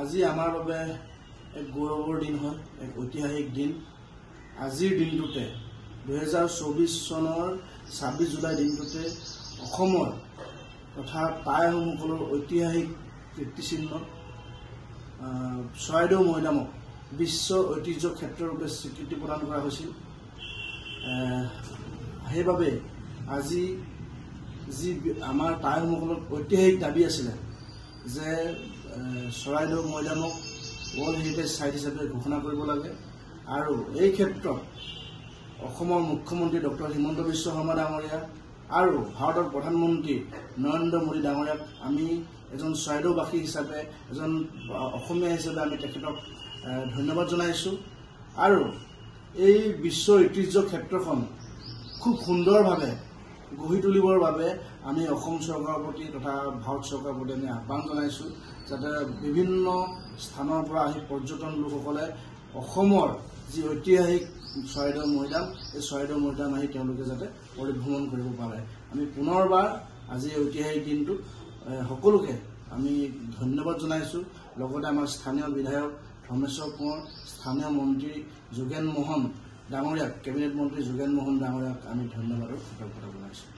আজি আমাৰ বাবে এক গৌৰৱৰ দিন হয়, এক ঐতিহাসিক দিন। আজিৰ দিনটোতে 2024 চনৰ 26 জুলাই দিনটোতে অসমৰ তথা টাই আহোমসকলৰ ঐতিহাসিক কীৰ্তিচিহ্ন চৰাইদেউ মৈদামক বিশ্ব ঐতিহ্য ক্ষেত্ৰৰূপে স্বীকৃতি প্ৰদান কৰা হৈছিল। সেইবাবে আজি যি আমাৰ টাই আহোমসকলৰ ঐতিহাসিক দাবী আছিলে যে চৰাইদেউ মৈদামক ৱৰ্ল্ড হেৰিটেজ সাইট হিচাপে ঘোষণা কৰিব লাগে, আৰু এই ক্ষেত্ৰত অসমৰ মুখ্যমন্ত্ৰী ডক্টৰ হিমন্ত বিশ্ব শৰ্মা ডাঙৰীয়া আৰু ভাৰতৰ প্ৰধানমন্ত্ৰী নৰেন্দ্ৰ মোদী ডাঙৰীয়াক আমি এজন চৰাইদেউবাসী হিচাপে, এজন অসমীয়া হিচাপে আমি তেখেতক ধন্যবাদ জনাইছোঁ। আৰু এই বিশ্ব ঐতিহ্য ক্ষেত্ৰখন খুব সুন্দৰভাৱে গঢ়ি তুলিবৰ বাবে আমি অসম চৰকাৰৰ প্ৰতি তথা ভাৰত চৰকাৰৰ প্ৰতি আমি আহ্বান জনাইছোঁ, যাতে বিভিন্ন স্থানৰ পৰা আহি পৰ্যটন লোকসকলে অসমৰ যি ঐতিহাসিক চৰাইদেউ মৈদাম, এই চৰাইদেউ মৈদাম আহি তেওঁলোকে যাতে পৰিভ্ৰমণ কৰিব পাৰে। আমি পুনৰবাৰ আজি এই ঐতিহাসিক দিনটোত সকলোকে আমি ধন্যবাদ জনাইছোঁ। লগতে আমাৰ স্থানীয় বিধায়ক ধৰ্মেশ্বৰ কোঁৱৰ, স্থানীয় মন্ত্ৰী যোগেন মোহন ডাঙৰীয়াক, কেবিনেট মন্ত্ৰী যোগেন মোহন ডাঙৰীয়াক আমি ধন্যবাদ আৰু কৃতজ্ঞতা জনাইছোঁ।